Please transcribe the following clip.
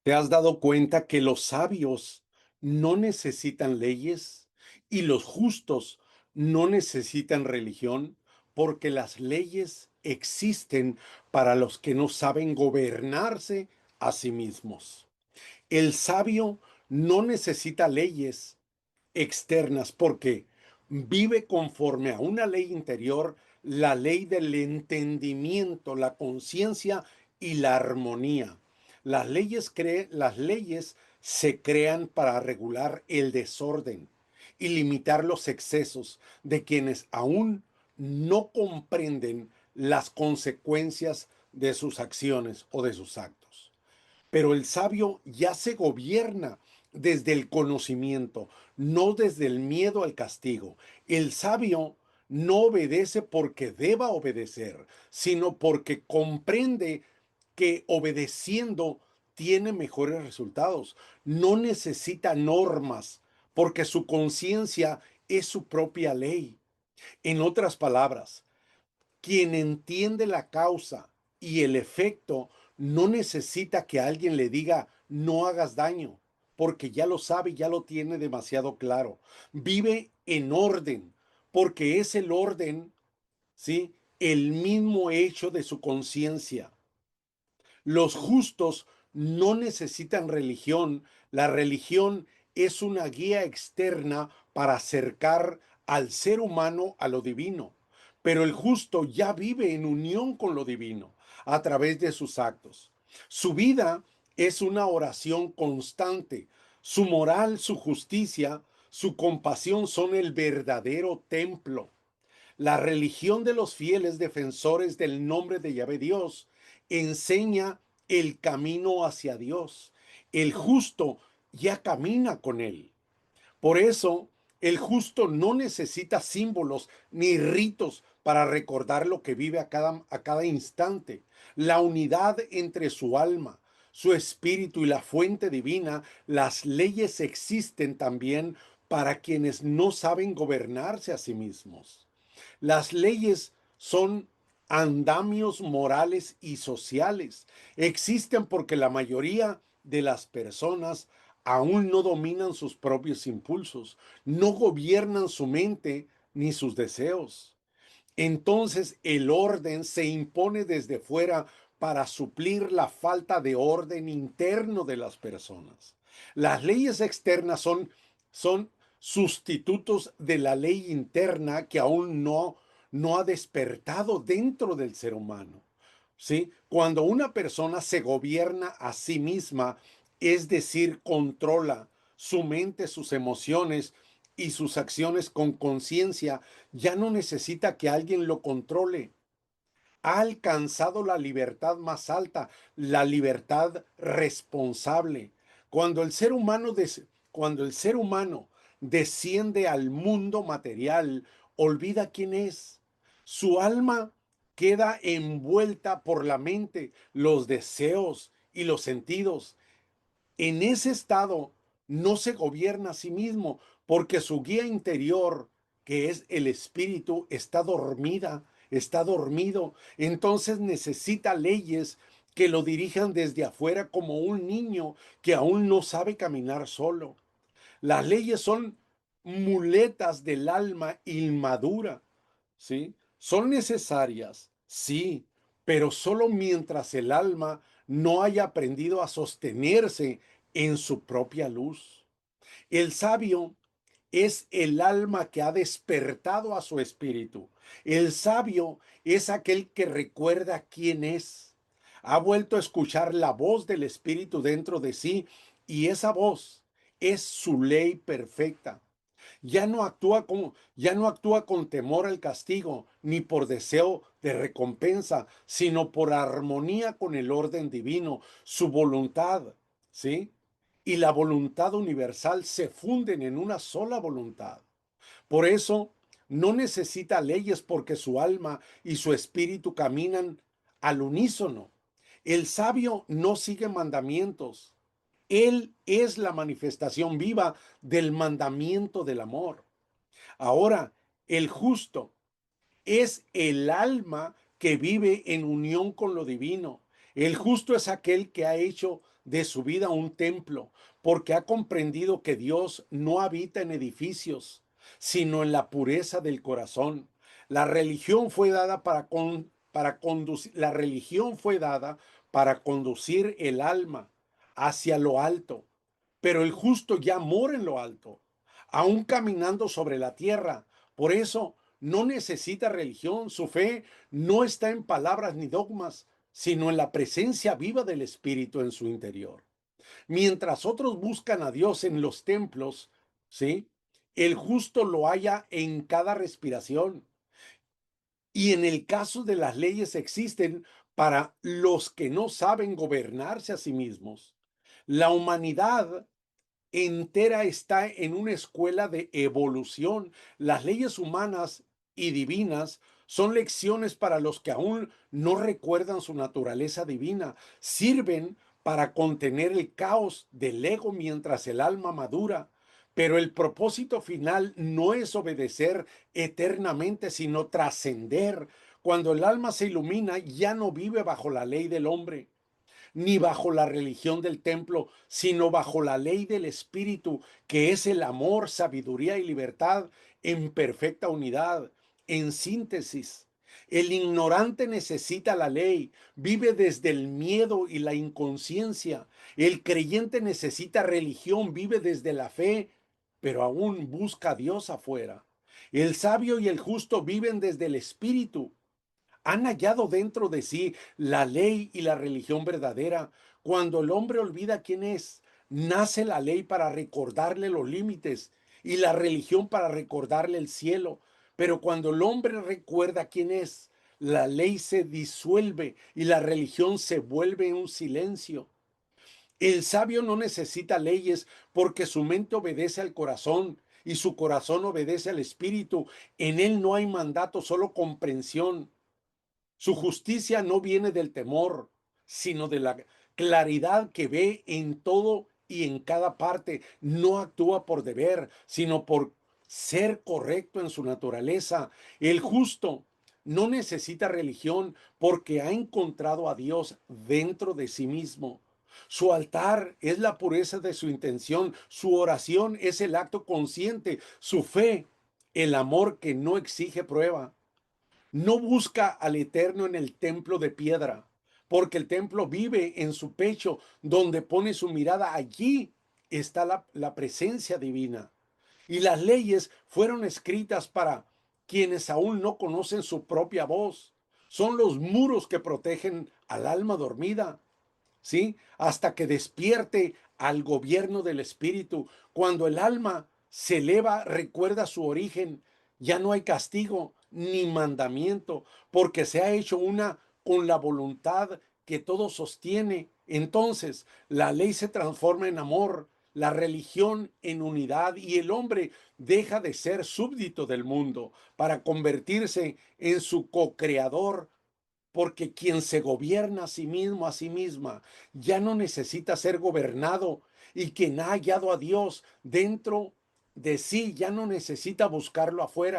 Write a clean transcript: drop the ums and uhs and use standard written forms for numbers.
¿Te has dado cuenta que los sabios no necesitan leyes y los justos no necesitan religión? Porque las leyes existen para los que no saben gobernarse a sí mismos. El sabio no necesita leyes externas porque vive conforme a una ley interior, la ley del entendimiento, la conciencia y la armonía. Las leyes se crean para regular el desorden y limitar los excesos de quienes aún no comprenden las consecuencias de sus acciones o de sus actos. Pero el sabio ya se gobierna desde el conocimiento, no desde el miedo al castigo. El sabio no obedece porque deba obedecer, sino porque comprende que obedeciendo tiene mejores resultados. No necesita normas porque su conciencia es su propia ley. En otras palabras, quien entiende la causa y el efecto no necesita que alguien le diga no hagas daño, porque ya lo sabe, ya lo tiene demasiado claro. Vive en orden, porque es el orden, ¿sí? El mismo hecho de su conciencia. Los justos no necesitan religión. La religión es una guía externa para acercar al ser humano a lo divino. Pero el justo ya vive en unión con lo divino a través de sus actos. Su vida es una oración constante. Su moral, su justicia, su compasión son el verdadero templo. La religión de los fieles defensores del nombre de Yahvé Dios enseña el camino hacia Dios. El justo ya camina con él. Por eso, el justo no necesita símbolos ni ritos para recordar lo que vive a cada instante. La unidad entre su alma, su espíritu y la fuente divina, las leyes existen también para quienes no saben gobernarse a sí mismos. Las leyes son andamios morales y sociales. Existen porque la mayoría de las personas aún no dominan sus propios impulsos, no gobiernan su mente ni sus deseos. Entonces el orden se impone desde fuera para suplir la falta de orden interno de las personas. Las leyes externas son sustitutos de la ley interna que aún no ha despertado dentro del ser humano. ¿Sí? Cuando una persona se gobierna a sí misma, es decir, controla su mente, sus emociones y sus acciones con conciencia, ya no necesita que alguien lo controle. Ha alcanzado la libertad más alta, la libertad responsable. Cuando el ser humano, cuando el ser humano desciende al mundo material, olvida quién es. Su alma queda envuelta por la mente, los deseos y los sentidos. En ese estado no se gobierna a sí mismo porque su guía interior, que es el espíritu, está dormida, está dormido. Entonces necesita leyes que lo dirijan desde afuera como un niño que aún no sabe caminar solo. Las leyes son muletas del alma inmadura, ¿sí? Son necesarias, sí, pero solo mientras el alma no haya aprendido a sostenerse en su propia luz. El sabio es el alma que ha despertado a su espíritu. El sabio es aquel que recuerda quién es. Ha vuelto a escuchar la voz del espíritu dentro de sí y esa voz es su ley perfecta. Ya no actúa con temor al castigo, ni por deseo de recompensa, sino por armonía con el orden divino, su voluntad, ¿sí? Y la voluntad universal se funden en una sola voluntad. Por eso no necesita leyes porque su alma y su espíritu caminan al unísono. El sabio no sigue mandamientos. Él es la manifestación viva del mandamiento del amor. Ahora, el justo es el alma que vive en unión con lo divino. El justo es aquel que ha hecho de su vida un templo, porque ha comprendido que Dios no habita en edificios, sino en la pureza del corazón. La religión fue dada para conducir, la religión fue dada para conducir el alma hacia lo alto, pero el justo ya mora en lo alto, aún caminando sobre la tierra. Por eso no necesita religión, su fe no está en palabras ni dogmas, sino en la presencia viva del Espíritu en su interior. Mientras otros buscan a Dios en los templos, ¿sí? El justo lo halla en cada respiración. Y en el caso de las leyes existen para los que no saben gobernarse a sí mismos. La humanidad entera está en una escuela de evolución. Las leyes humanas y divinas son lecciones para los que aún no recuerdan su naturaleza divina. Sirven para contener el caos del ego mientras el alma madura. Pero el propósito final no es obedecer eternamente, sino trascender. Cuando el alma se ilumina, ya no vive bajo la ley del hombre ni bajo la religión del templo, sino bajo la ley del Espíritu, que es el amor, sabiduría y libertad en perfecta unidad. En síntesis, el ignorante necesita la ley, vive desde el miedo y la inconsciencia. El creyente necesita religión, vive desde la fe, pero aún busca a Dios afuera. El sabio y el justo viven desde el Espíritu, han hallado dentro de sí la ley y la religión verdadera. Cuando el hombre olvida quién es, nace la ley para recordarle los límites y la religión para recordarle el cielo. Pero cuando el hombre recuerda quién es, la ley se disuelve y la religión se vuelve un silencio. El sabio no necesita leyes porque su mente obedece al corazón y su corazón obedece al espíritu. En él no hay mandato, solo comprensión. Su justicia no viene del temor, sino de la claridad que ve en todo y en cada parte. No actúa por deber, sino por ser correcto en su naturaleza. El justo no necesita religión porque ha encontrado a Dios dentro de sí mismo. Su altar es la pureza de su intención, su oración es el acto consciente, su fe, el amor que no exige prueba. No busca al Eterno en el templo de piedra, porque el templo vive en su pecho, donde pone su mirada. Allí está la presencia divina. Y las leyes fueron escritas para quienes aún no conocen su propia voz. Son los muros que protegen al alma dormida, ¿sí? Hasta que despierte al gobierno del Espíritu. Cuando el alma se eleva, recuerda su origen. Ya no hay castigo ni mandamiento, porque se ha hecho una con la voluntad que todo sostiene. Entonces, la ley se transforma en amor, la religión en unidad y el hombre deja de ser súbdito del mundo para convertirse en su co-creador, porque quien se gobierna a sí mismo, a sí misma, ya no necesita ser gobernado, y quien ha hallado a Dios dentro de sí ya no necesita buscarlo afuera.